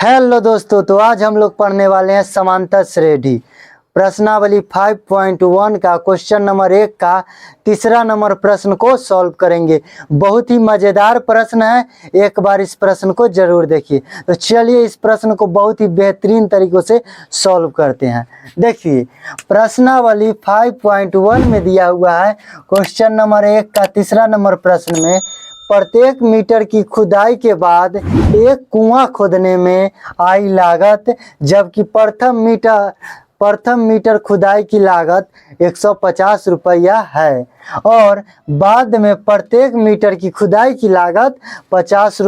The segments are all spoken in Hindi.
हेलो दोस्तों, तो आज हम लोग पढ़ने वाले हैं समांतर श्रेणी प्रश्नावली 5.1 का क्वेश्चन नंबर 1 का तीसरा नंबर प्रश्न को सॉल्व करेंगे। बहुत ही मज़ेदार प्रश्न है, एक बार इस प्रश्न को जरूर देखिए। तो चलिए इस प्रश्न को बहुत ही बेहतरीन तरीकों से सॉल्व करते हैं। देखिए प्रश्नावली 5.1 में दिया हुआ है क्वेश्चन नंबर 1 का तीसरा नंबर प्रश्न में प्रत्येक मीटर की खुदाई के बाद एक कुआं खोदने में आई लागत, जबकि प्रथम मीटर खुदाई की लागत 150 रुपया है और बाद में प्रत्येक मीटर की खुदाई की लागत 50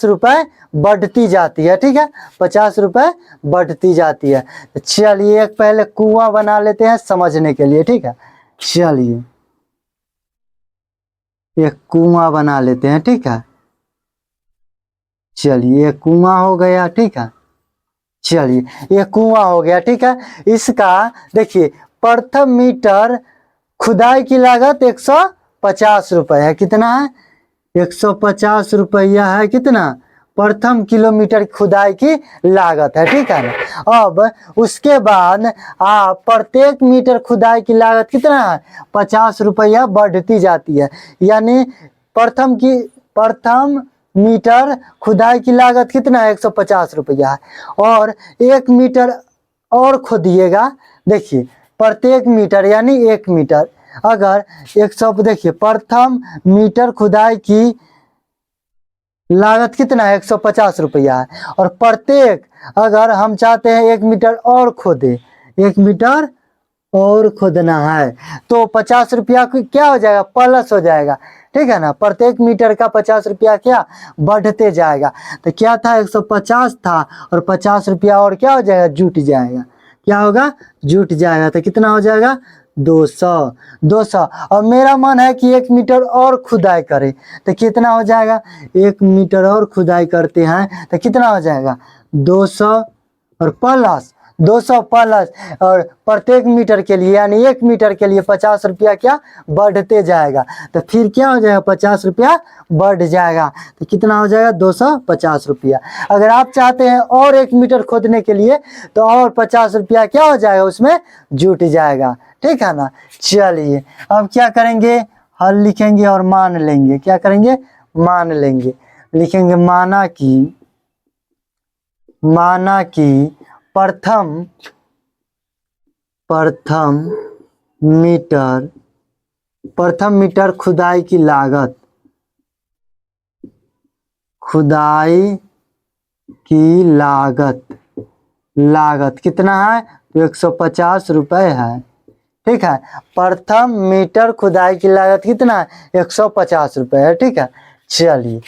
रुपये बढ़ती जाती है। ठीक है, 50 रुपये बढ़ती जाती है। चलिए एक पहले कुआं बना लेते हैं समझने के लिए। ठीक है, चलिए एक कुआं बना लेते हैं। ठीक है, चलिए एक कुआं हो गया। ठीक है, चलिए ये कुआं हो गया। ठीक है, इसका देखिए प्रथम मीटर खुदाई की लागत 150 रुपये है। कितना है? 150 रुपया है। कितना? प्रथम किलोमीटर खुदाई की लागत है। ठीक है ना। अब उसके बाद आप प्रत्येक मीटर खुदाई की लागत कितना है? 50 रुपया बढ़ती जाती है। यानी प्रथम मीटर खुदाई की लागत कितना है? 150 रुपया है और 1 मीटर और खोदिएगा। देखिए प्रत्येक मीटर यानी 1 मीटर, अगर 100 देखिए प्रथम मीटर खुदाई की लागत कितना है? 150 रुपया है और प्रत्येक, अगर हम चाहते हैं 1 मीटर और खोदे, 1 मीटर और खोदना है तो 50 रुपया क्या हो जाएगा? प्लस हो जाएगा। ठीक है ना, प्रत्येक मीटर का 50 रुपया क्या बढ़ते जाएगा। तो क्या था? 150 था और 50 रुपया और क्या हो जाएगा? जुट जाएगा। क्या होगा? जुट जाएगा। तो कितना हो जाएगा? 200। और मेरा मन है कि 1 मीटर और खुदाई करें, तो कितना हो जाएगा? 1 मीटर और खुदाई करते हैं तो कितना हो जाएगा? 200 और प्लस 200 प्लस, और प्रत्येक मीटर के लिए यानी 1 मीटर के लिए 50 रुपया क्या बढ़ते जाएगा। तो फिर क्या हो जाएगा? 50 रुपया बढ़ जाएगा। तो कितना हो जाएगा? 250 रुपया। अगर आप चाहते हैं और 1 मीटर खोदने के लिए तो और 50 रुपया क्या हो जाएगा? उसमें जुट जाएगा। ठीक है ना। चलिए अब क्या करेंगे? हल लिखेंगे और मान लेंगे। क्या करेंगे? मान लेंगे। लिखेंगे माना कि प्रथम मीटर खुदाई की लागत कितना है? तो 150 रुपये है। ठीक है, प्रथम मीटर खुदाई की लागत कितना है? 150 रुपये है। ठीक है, चलिए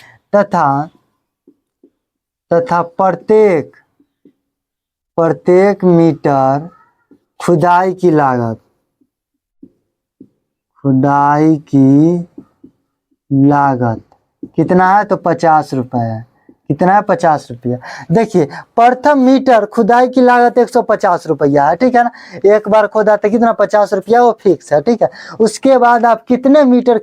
तथा प्रत्येक मीटर खुदाई की लागत कितना है? तो 50 रुपये है। कितना है? 50 रुपया। देखिए प्रथम मीटर खुदाई की लागत 150 रुपया है। ठीक है ना, एक बार खोदा तो कितना? 50 रुपया, वो फिक्स है। ठीक है, उसके बाद आप कितने मीटर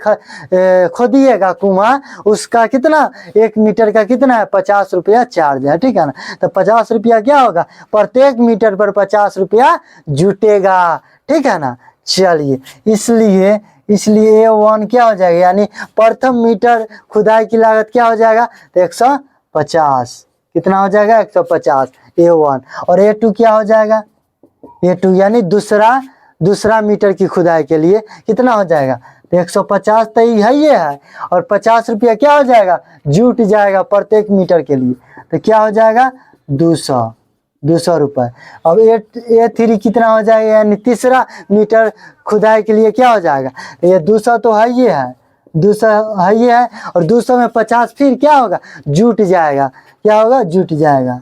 खोदिएगा कुआं, उसका कितना? 1 मीटर का कितना है? 50 रुपया चार्ज है। ठीक है ना, तो 50 रुपया क्या होगा? प्रत्येक मीटर पर 50 रुपया जुटेगा। ठीक है ना। चलिए इसलिए A1 क्या हो जाएगा? यानी प्रथम मीटर खुदाई की लागत क्या हो जाएगा? तो 150। कितना हो जाएगा? 150 A1। और A2 क्या हो जाएगा? A2 यानी दूसरा मीटर की खुदाई के लिए कितना हो जाएगा? तो 150 तो ये है और 50 रुपया क्या हो जाएगा? जुट जाएगा प्रत्येक मीटर के लिए। तो क्या हो जाएगा? 200 रुपये। अब A3 कितना हो जाएगा? यानी तीसरा मीटर खुदाई के लिए क्या हो जाएगा? तो ये 200 तो है, ये है 200 है, ये है, और 200 में 50 फिर क्या होगा? जुट जाएगा। क्या होगा? जुट जाएगा।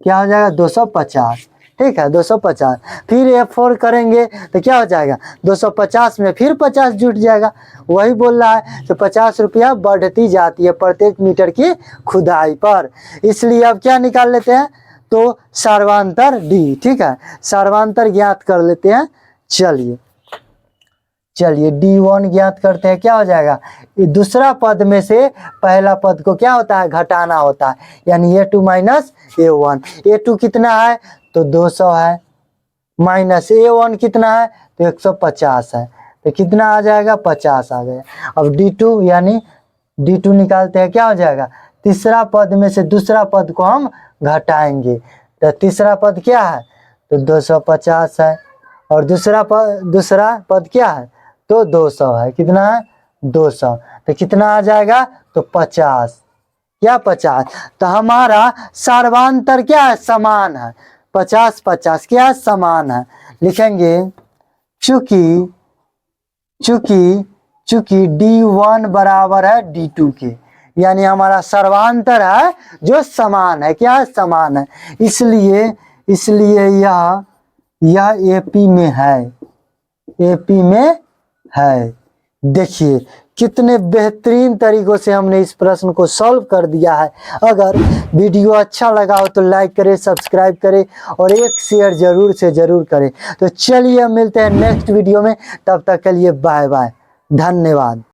क्या हो जाएगा? 250। ठीक है, 250। फिर A4 करेंगे तो क्या हो जाएगा? 250 में फिर 50 जुट जाएगा। वही बोल रहा है तो 50 रुपया बढ़ती जाती है प्रत्येक मीटर की खुदाई पर। इसलिए अब क्या निकाल लेते हैं? तो सर्वांतर D। ठीक है, सर्वांतर ज्ञात कर लेते हैं। चलिए चलिए D1 ज्ञात करते हैं, क्या हो जाएगा, ये दूसरा पद में से पहला पद को क्या होता है, घटाना होता है, यानी A2 माइनस A1। A2 कितना है तो 200 है, माइनस A1 कितना है तो 150 है, तो कितना आ जाएगा 50 आ गया। अब D2 यानी D2 निकालते हैं, क्या हो जाएगा, तीसरा पद में से दूसरा पद को हम घटाएंगे, तो तीसरा पद क्या है तो 250 है, और दूसरा पद क्या है तो 200 है, कितना है 200, तो कितना आ जाएगा तो 50, क्या 50, तो हमारा सर्वांतर क्या है समान है, 50 50 क्या है समान है, लिखेंगे चूंकि D1 बराबर है D2 के, यानी हमारा सर्वांतर है जो समान है, क्या है समान है, इसलिए यह AP में है, AP में है। देखिए कितने बेहतरीन तरीकों से हमने इस प्रश्न को सॉल्व कर दिया है। अगर वीडियो अच्छा लगा हो तो लाइक करें, सब्सक्राइब करें और एक शेयर जरूर से जरूर करें। तो चलिए मिलते हैं नेक्स्ट वीडियो में, तब तक के लिए बाय बाय, धन्यवाद।